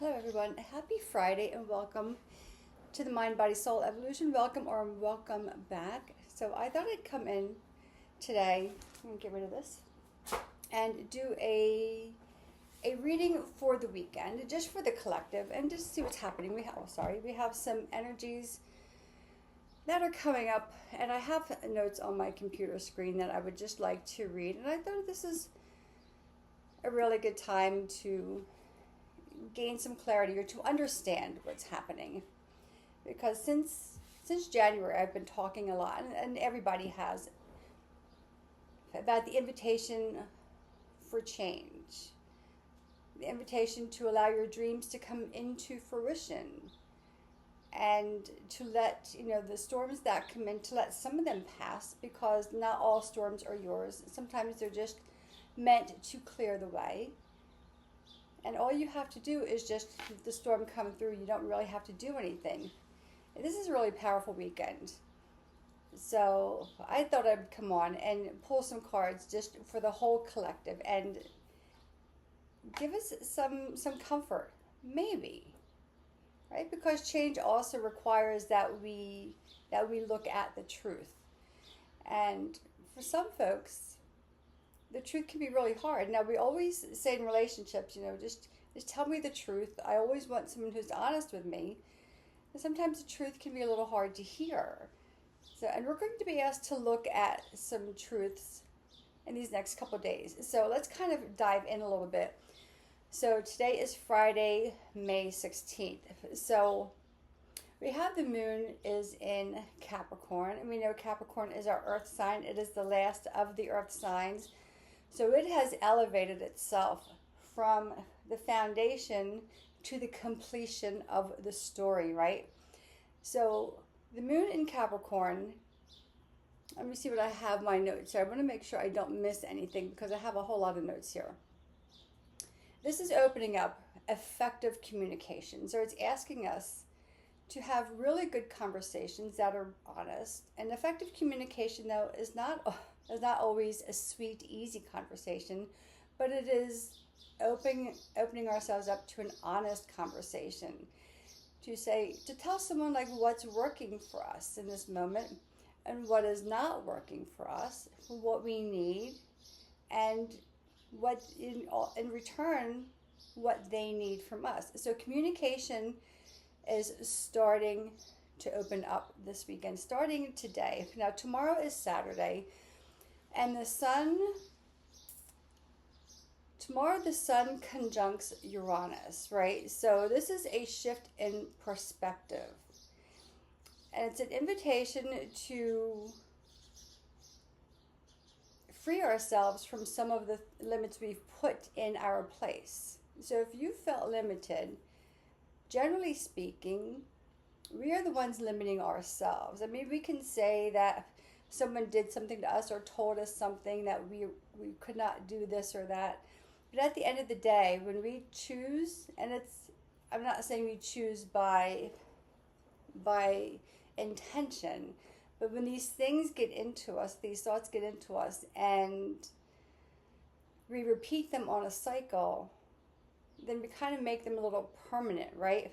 Hello everyone, happy Friday and welcome to the Mind Body Soul Evolution. Welcome or welcome back. So I thought I'd come in today, I'm going to get rid of this, and do a reading for the weekend, just for the collective, and just see what's happening. We have some energies that are coming up, and I have notes on my computer screen that I would just like to read, and I thought this is a really good time to gain some clarity or to understand what's happening, because since January I've been talking a lot, and everybody has, about the invitation for change, the invitation to allow your dreams to come into fruition, and to let the storms that come in, to let some of them pass, because not all storms are yours. Sometimes they're just meant to clear the way. And all you have to do is just the storm come through. You don't really have to do anything. This is a really powerful weekend. So I thought I'd come on and pull some cards just for the whole collective and give us some comfort, maybe, right? Because change also requires that we look at the truth. And for some folks, the truth can be really hard. Now, we always say in relationships, just tell me the truth. I always want someone who's honest with me. And sometimes the truth can be a little hard to hear. So, and we're going to be asked to look at some truths in these next couple of days. So let's kind of dive in a little bit. So today is Friday, May 16th. So we have the moon is in Capricorn. And we know Capricorn is our earth sign. It is the last of the earth signs. So it has elevated itself from the foundation to the completion of the story, right? So the moon in Capricorn, let me see what I have my notes here. I want to make sure I don't miss anything because I have a whole lot of notes here. This is opening up effective communication. So it's asking us to have really good conversations that are honest. And effective communication, though, is not always a sweet, easy conversation, but it is opening ourselves up to an honest conversation, to tell someone like what's working for us in this moment and what is not working for us, what we need, and what in return what they need from us. So communication is starting to open up this weekend, starting today. Now tomorrow is Saturday, and tomorrow the sun conjuncts Uranus, right? So this is a shift in perspective. And it's an invitation to free ourselves from some of the limits we've put in our place. So if you felt limited, generally speaking, we are the ones limiting ourselves. I mean, we can say that someone did something to us or told us something that we could not do this or that. But at the end of the day, when we choose, and I'm not saying we choose by intention, but when these things get into us, these thoughts get into us, and we repeat them on a cycle, then we kind of make them a little permanent, right?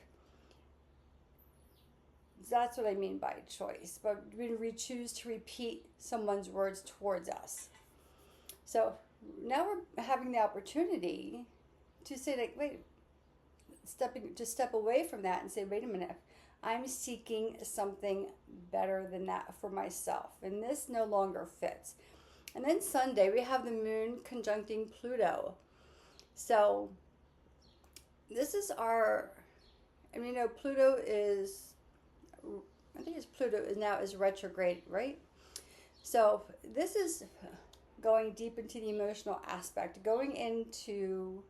That's what I mean by choice. But when we choose to repeat someone's words towards us. So now we're having the opportunity to say, like, wait, step away from that and say, wait a minute, I'm seeking something better than that for myself, and this no longer fits. And then Sunday, we have the moon conjuncting Pluto. So this is Pluto is, Pluto is now retrograde, right? So this is going deep into the emotional aspect, going into,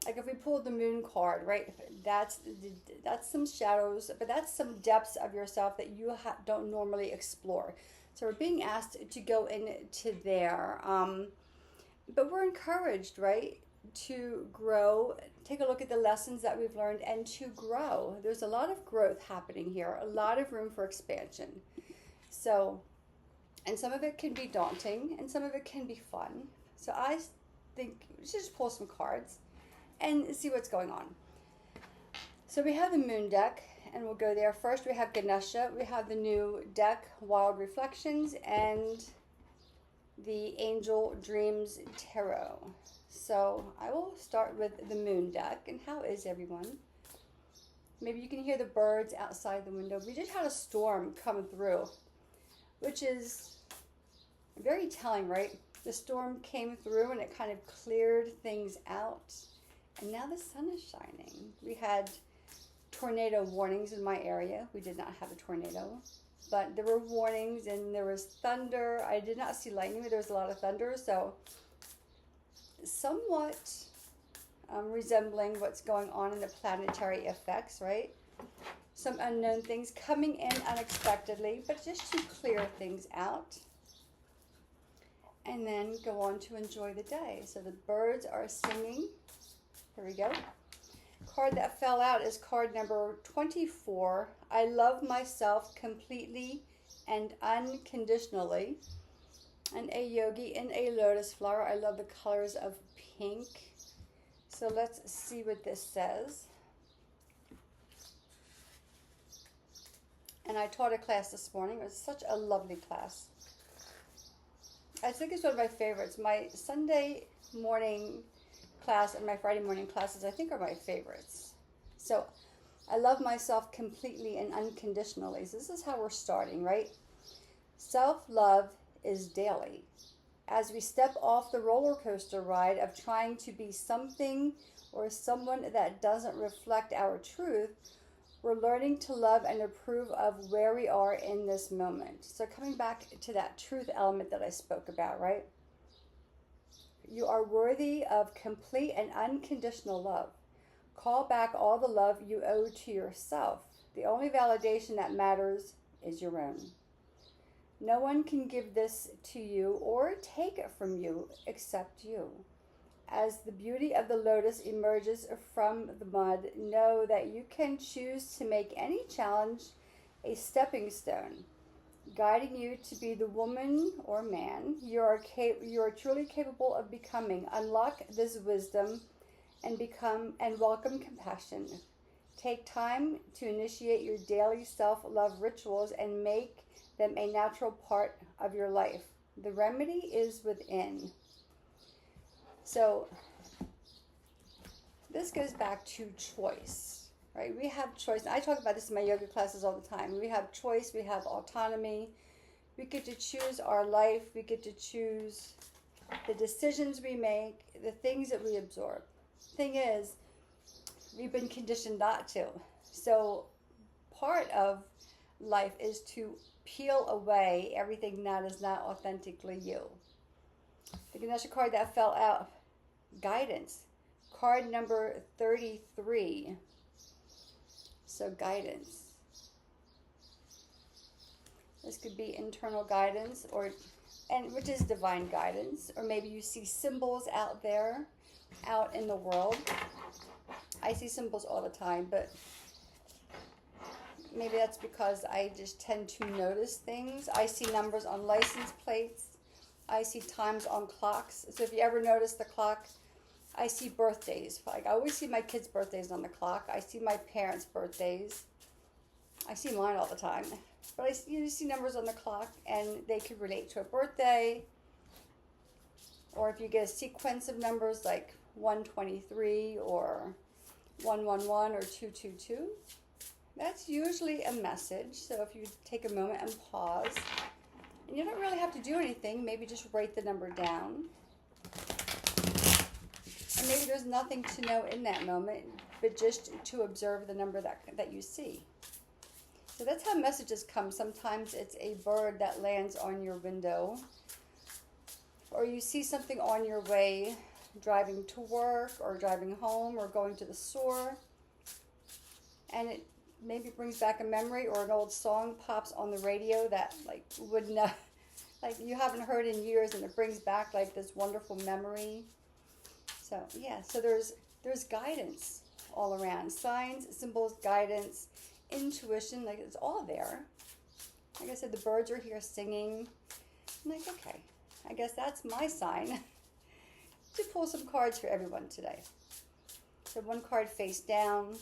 like if we pulled the moon card, right? That's some shadows, but that's some depths of yourself that you don't normally explore. So we're being asked to go into there, but we're encouraged, right, to grow, take a look at the lessons that we've learned, and to grow. There's a lot of growth happening here, a lot of room for expansion. So, and some of it can be daunting, and some of it can be fun. So I think we should just pull some cards and see what's going on. So we have the moon deck, and we'll go there. First we have Ganesha. We have the new deck, Wild Reflections, and the Angel Dreams Tarot. So I will start with the moon deck. And how is everyone? Maybe you can hear the birds outside the window. We just had a storm coming through, which is very telling, right? The storm came through and it kind of cleared things out. And now the sun is shining. We had tornado warnings in my area. We did not have a tornado, but there were warnings and there was thunder. I did not see lightning, but there was a lot of thunder. So somewhat resembling what's going on in the planetary effects, right? Some unknown things coming in unexpectedly, but just to clear things out. And then go on to enjoy the day. So the birds are singing. Here we go. Card that fell out is card number 24. I love myself completely and unconditionally. And a yogi in a lotus flower. I love the colors of pink. So let's see what this says. And I taught a class this morning. It was such a lovely class. I think it's one of my favorites. My Sunday morning class and my Friday morning classes, I think, are my favorites. So I love myself completely and unconditionally. So this is how we're starting, right? Self-love is daily. As we step off the roller coaster ride of trying to be something or someone that doesn't reflect our truth, we're learning to love and approve of where we are in this moment. So coming back to that truth element that I spoke about, right? You are worthy of complete and unconditional love. Call back all the love you owe to yourself. The only validation that matters is your own. No one can give this to you or take it from you except you. As the beauty of the lotus emerges from the mud, know that you can choose to make any challenge a stepping stone, guiding you to be the woman or man you are truly capable of becoming. Unlock this wisdom and welcome compassion. Take time to initiate your daily self-love rituals and make them a natural part of your life. The remedy is within. So this goes back to choice, right? We have choice. I talk about this in my yoga classes all the time. We have choice. We have autonomy. We get to choose our life. We get to choose the decisions we make, the things that we absorb. Thing is, we've been conditioned not to. So part of life is to peel away everything that is not authentically you. The Ganesha card that fell out, guidance. Card number 33. So guidance. This could be internal guidance, which is divine guidance, or maybe you see symbols out there, out in the world. I see symbols all the time, but maybe that's because I just tend to notice things. I see numbers on license plates. I see times on clocks. So if you ever notice the clock, I see birthdays. Like I always see my kids' birthdays on the clock. I see my parents' birthdays. I see mine all the time. But you see numbers on the clock, and they could relate to a birthday. Or if you get a sequence of numbers like 123 or 111 or 222, that's usually a message. So if you take a moment and pause, and you don't really have to do anything, maybe just write the number down. And maybe there's nothing to know in that moment, but just to observe the number that you see. So that's how messages come. Sometimes it's a bird that lands on your window, or you see something on your way, driving to work or driving home or going to the store, and it maybe brings back a memory, or an old song pops on the radio that you haven't heard in years, and it brings back like this wonderful memory. So yeah, so there's guidance all around. Signs, symbols, guidance, intuition, like it's all there. Like I said, the birds are here singing. I'm like, okay, I guess that's my sign to pull some cards for everyone today. So one card face down,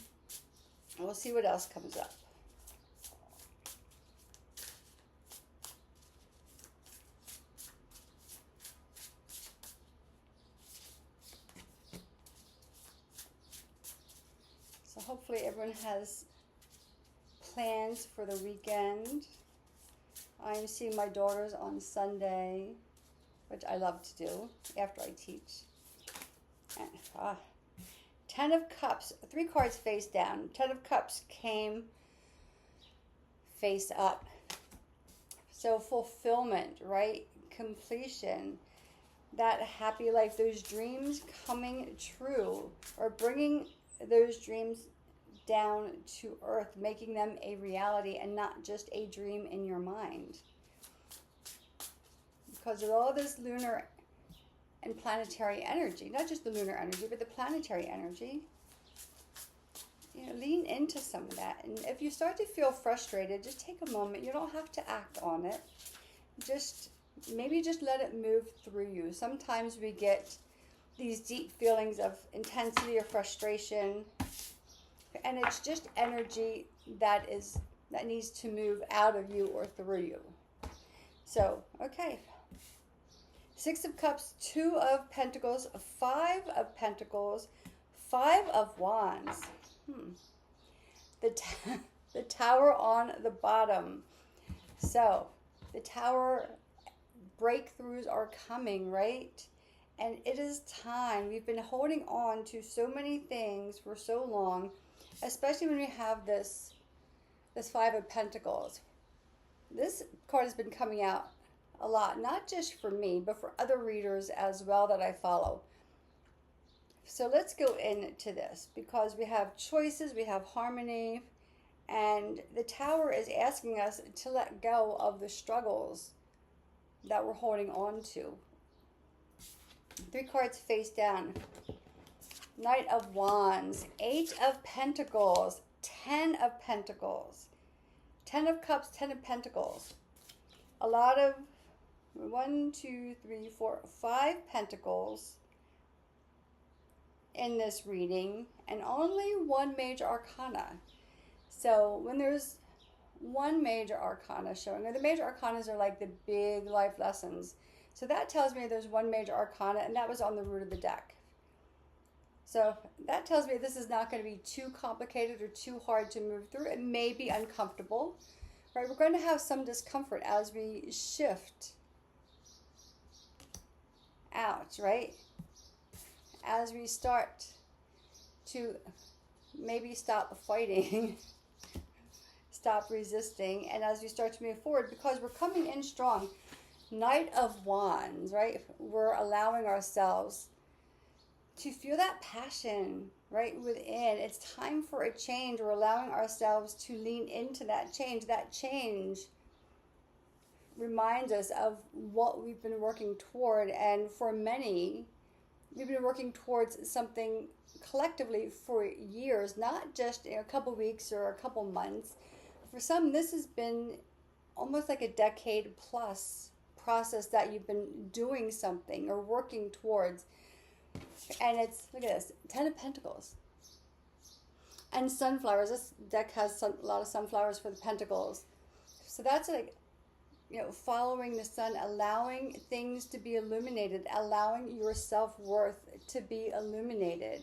We'll see what else comes up. So hopefully everyone has plans for the weekend. I'm seeing my daughters on Sunday, which I love to do after I teach. And, 10 of Cups, 3 cards face down. 10 of Cups came face up. So fulfillment, right? Completion. That happy life, those dreams coming true, or bringing those dreams down to earth, making them a reality and not just a dream in your mind. Because of all this lunar and planetary energy, not just the lunar energy, but the planetary energy, you know, lean into some of that. And if you start to feel frustrated, just take a moment. You don't have to act on it. Maybe just let it move through you. Sometimes we get these deep feelings of intensity or frustration, and it's just energy that needs to move out of you or through you. So, okay. 6 of Cups, 2 of Pentacles, 5 of Pentacles, 5 of Wands. The Tower on the bottom. So, the Tower breakthroughs are coming, right? And it is time. We've been holding on to so many things for so long, especially when we have this 5 of Pentacles. This card has been coming out a lot, not just for me, but for other readers as well that I follow. So let's go into this, because we have choices, we have harmony, and the Tower is asking us to let go of the struggles that we're holding on to. 3 cards face down. Knight of Wands, 8 of Pentacles, 10 of Pentacles, 10 of Cups, 10 of Pentacles. A lot of 1, 2, 3, 4, 5 Pentacles in this reading, and only 1 major arcana. So when there's 1 major arcana showing, or the major arcanas are like the big life lessons. So that tells me there's 1 major arcana, and that was on the root of the deck. So that tells me this is not going to be too complicated or too hard to move through. It may be uncomfortable, right? We're going to have some discomfort as we shift out, right? As we start to maybe stop fighting, stop resisting, and as we start to move forward, because we're coming in strong. Knight of Wands, right? We're allowing ourselves to feel that passion right within. It's time for a change. We're allowing ourselves to lean into that change. That change reminds us of what we've been working toward, and for many, we've been working towards something collectively for years, not just a couple weeks or a couple months. For some, this has been almost like a decade plus process that you've been doing something or working towards. And it's, look at this, 10 of Pentacles. And sunflowers. This deck has a lot of sunflowers for the Pentacles. So that's like, you know, following the sun, allowing things to be illuminated, allowing your self-worth to be illuminated,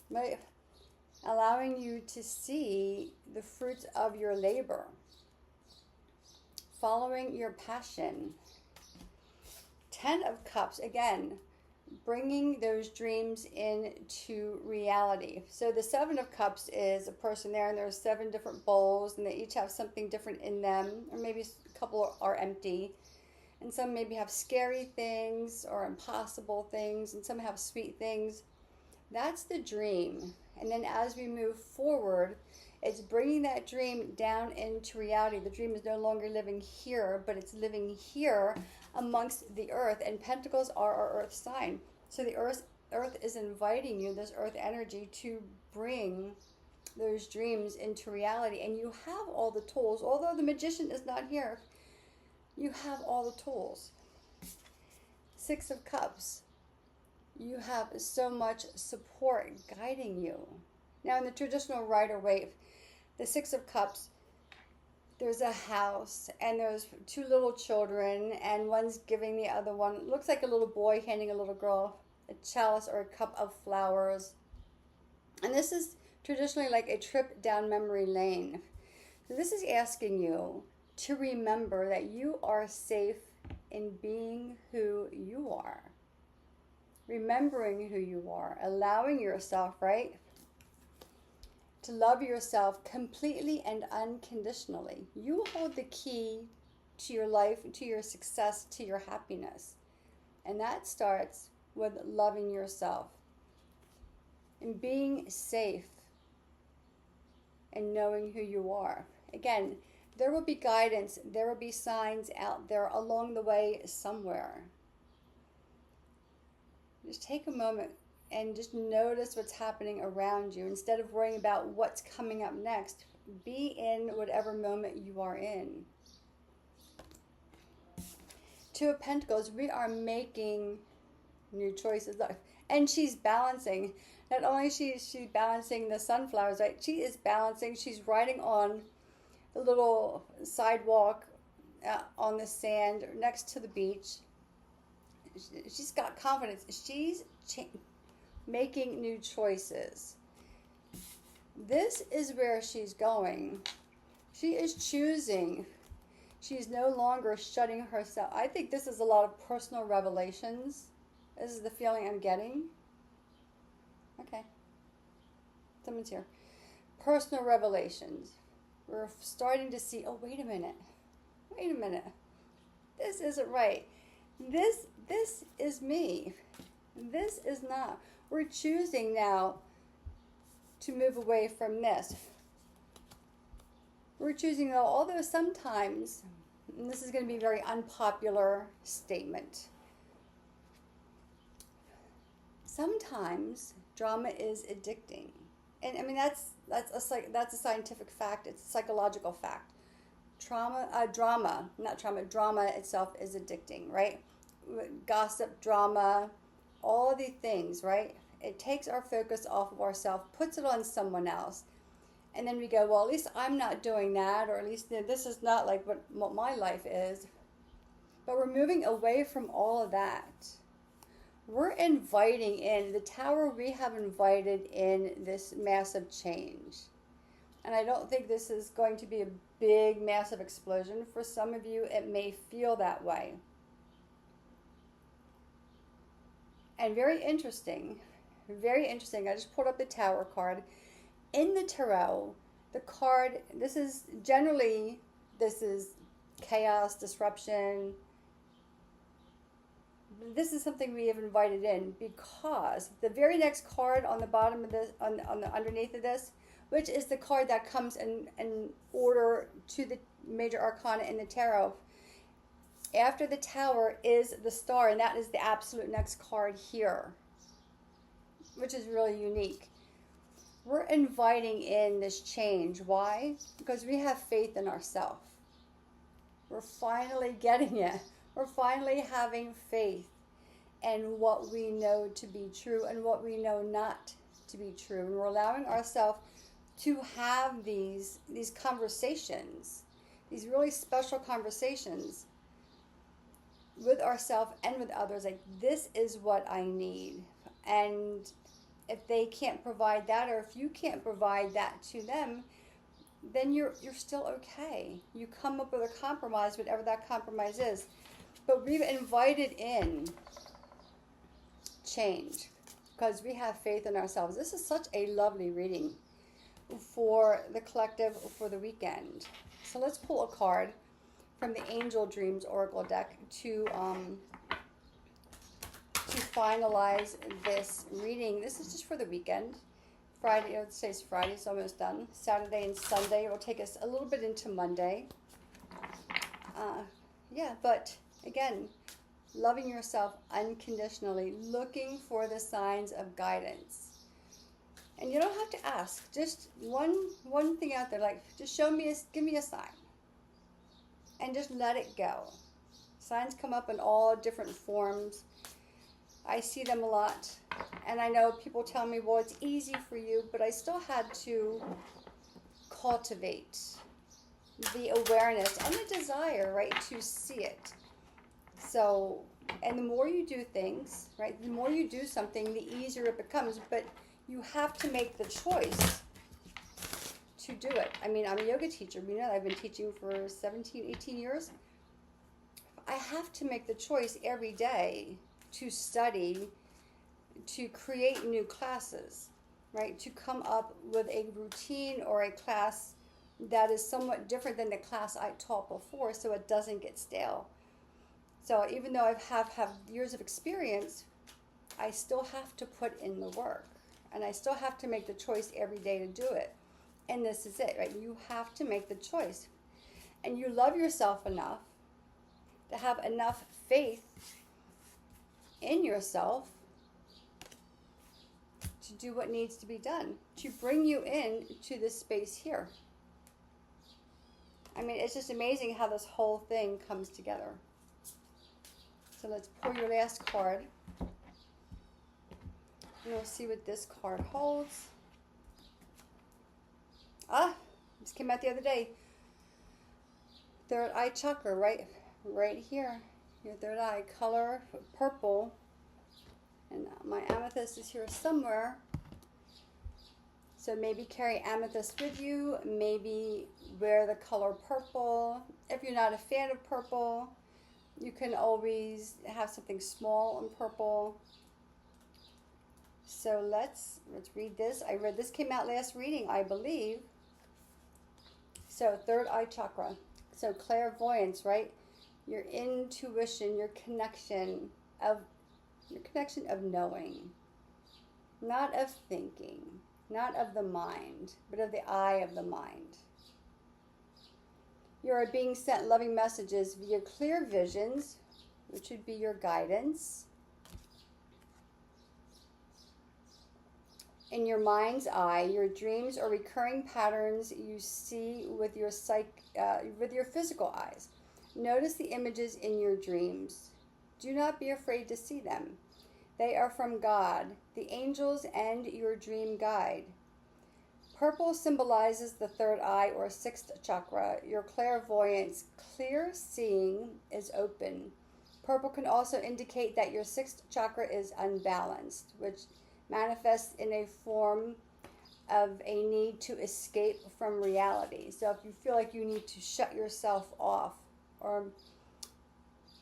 right? Allowing you to see the fruits of your labor, following your passion. 10 of Cups, again, bringing those dreams into reality. So the 7 of Cups is a person there, and there's 7 different bowls, and they each have something different in them, or maybe a couple are empty, and some maybe have scary things or impossible things, and some have sweet things. That's the dream. And then as we move forward, it's bringing that dream down into reality. The dream is no longer living here, but it's living here amongst the earth. And Pentacles are our earth sign. So the earth is inviting you, this earth energy, to bring those dreams into reality. And you have all the tools. Although the magician is not here, you have all the tools. 6 of Cups. You have so much support guiding you. Now, in the traditional Rider-Waite, the Six of Cups, there's a house, and there's two little children, and one's giving the other one, it looks like a little boy handing a little girl a chalice or a cup of flowers. And this is traditionally like a trip down memory lane. So this is asking you to remember that you are safe in being who you are. Remembering who you are, allowing yourself, right, to love yourself completely and unconditionally. You hold the key to your life, to your success, to your happiness. And that starts with loving yourself and being safe and knowing who you are. Again, there will be guidance, there will be signs out there along the way somewhere. Just take a moment and just notice what's happening around you. Instead of worrying about what's coming up next, be in whatever moment you are in. Two of Pentacles, we are making new choices. And she's balancing. Not only she's balancing the sunflowers, right? She is balancing. She's riding on the little sidewalk on the sand next to the beach. She's got confidence. She's making new choices. This is where she's going. She is choosing. She's no longer shutting herself. I think this is a lot of personal revelations. This is the feeling I'm getting. Okay. Someone's here. Personal revelations. We're starting to see, oh, wait a minute. Wait a minute. This isn't right. This is me. This is not. We're choosing now to move away from this. We're choosing, though, although sometimes, and this is going to be a very unpopular statement, sometimes drama is addicting. And I mean, that's a scientific fact. It's a psychological fact. Drama itself is addicting, right? Gossip, drama, all the things, right? It takes our focus off of ourselves, puts it on someone else. And then we go, well, at least I'm not doing that, or at least this is not like what my life is. But we're moving away from all of that. We're inviting in, the Tower, we have invited in this massive change. And I don't think this is going to be a big, massive explosion. For some of you, it may feel that way. And very interesting. I just pulled up the Tower card. In the Tarot, the card, this is chaos, disruption. This is something we have invited in because the very next card on the bottom of this, on the underneath of this, which is the card that comes in order to the major arcana in the tarot. After the Tower is the Star, and that is the absolute next card here, which is really unique. We're inviting in this change. Why? Because we have faith in ourselves. We're finally getting it. We're finally having faith in what we know to be true and what we know not to be true. And we're allowing ourselves to have these conversations, these really special conversations with ourselves and with others. Like, this is what I need. And if they can't provide that, or if you can't provide that to them, then you're still okay. You come up with a compromise, whatever that compromise is. But we've invited in change because we have faith in ourselves. This is such a lovely reading for the collective for the weekend. So let's pull a card from the Angel Dreams Oracle deck to finalize this reading. This is just for the weekend. Friday, let's say it's Friday, it's almost done. Saturday and Sunday will take us a little bit into Monday. But again, loving yourself unconditionally, looking for the signs of guidance. And you don't have to ask, just one thing out there, like, just give me a sign. And just let it go. Signs come up in all different forms. I see them a lot. And I know people tell me, well, it's easy for you, but I still had to cultivate the awareness and the desire, right, to see it. So, and the more you do things, right, the more you do something, the easier it becomes. But you have to make the choice to do it. I mean, I'm a yoga teacher. You know, I've been teaching for 17, 18 years. I have to make the choice every day to study, to create new classes, right? To come up with a routine or a class that is somewhat different than the class I taught before, so it doesn't get stale. So even though I have years of experience, I still have to put in the work, and I still have to make the choice every day to do it. And this is it, right? You have to make the choice. And you love yourself enough to have enough faith in yourself to do what needs to be done, to bring you in to this space here. I mean, it's just amazing how this whole thing comes together. So let's pull your last card. And we'll see what this card holds. This came out the other day. Third eye chakra, right here. Your third eye, color purple. And my amethyst is here somewhere. So maybe carry amethyst with you. Maybe wear the color purple. If you're not a fan of purple, you can always have something small in purple. So let's read this. I read this, came out last reading, I believe. So third eye chakra. So clairvoyance, right? Your intuition, your connection of knowing, not of thinking, not of the mind, but of the eye of the mind. You are being sent loving messages via clear visions, which would be your guidance. In your mind's eye, your dreams are recurring patterns you see with your physical eyes. Notice the images in your dreams. Do not be afraid to see them. They are from God, the angels, and your dream guide. Purple symbolizes the third eye or sixth chakra. Your clairvoyance, clear seeing, is open. Purple can also indicate that your sixth chakra is unbalanced, which manifests in a form of a need to escape from reality. So if you feel like you need to shut yourself off, or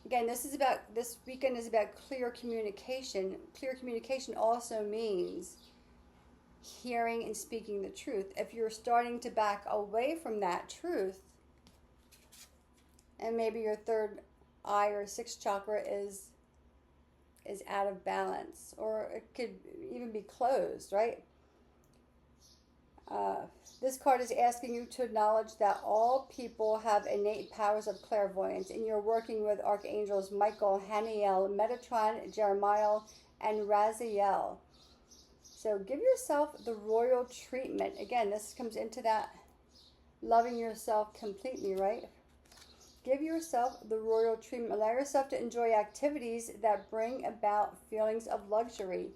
again, this weekend is about clear communication. Clear communication also means hearing and speaking the truth. If you're starting to back away from that truth, and maybe your third eye or sixth chakra is out of balance, or it could even be closed, right? This card is asking you to acknowledge that all people have innate powers of clairvoyance, and you're working with archangels Michael, Haniel, Metatron, Jeremiah, and Raziel. So give yourself the royal treatment. Again, this comes into that loving yourself completely, right? Give yourself the royal treatment. Allow yourself to enjoy activities that bring about feelings of luxury.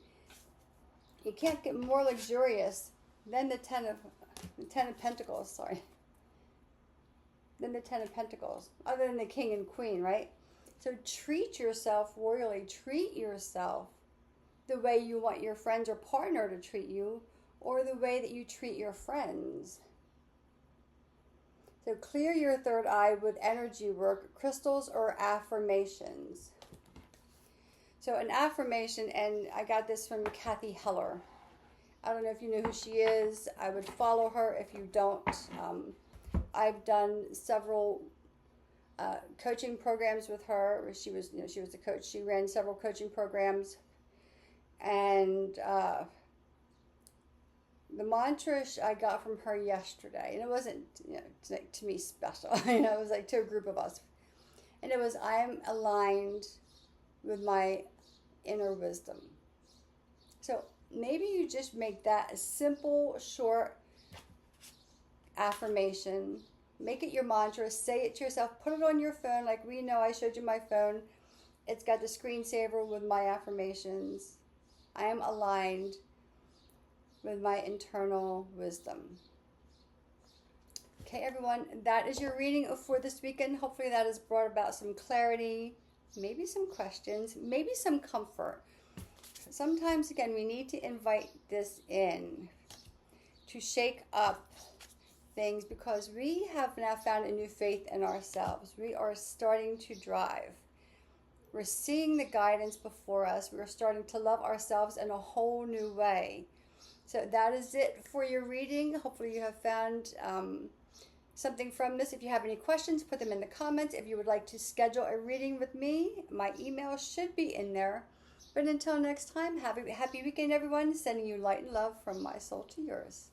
You can't get more luxurious than the Ten of Pentacles, than the Ten of Pentacles, other than the King and Queen, right? So treat yourself royally. Treat yourself the way you want your friends or partner to treat you, or the way that you treat your friends. So clear your third eye with energy work, crystals, or affirmations. So an affirmation, and I got this from Kathy Heller. I don't know if you know who she is. I would follow her. If you don't, I've done several coaching programs with her. She was a coach. She ran several coaching programs, and the mantra I got from her yesterday, and it wasn't to me special. It was like to a group of us, and it was, I am aligned with my inner wisdom. So maybe you just make that a simple, short affirmation. Make it your mantra. Say it to yourself. Put it on your phone. Like we know, I showed you my phone. It's got the screensaver with my affirmations. I am aligned with my internal wisdom. Okay, everyone, that is your reading for this weekend. Hopefully that has brought about some clarity, maybe some questions, maybe some comfort. Sometimes, again, we need to invite this in to shake up things, because we have now found a new faith in ourselves. We are starting to drive. We're seeing the guidance before us. We're starting to love ourselves in a whole new way. So that is it for your reading. Hopefully you have found something from this. If you have any questions, put them in the comments. If you would like to schedule a reading with me, my email should be in there. But until next time, happy weekend, everyone. Sending you light and love from my soul to yours.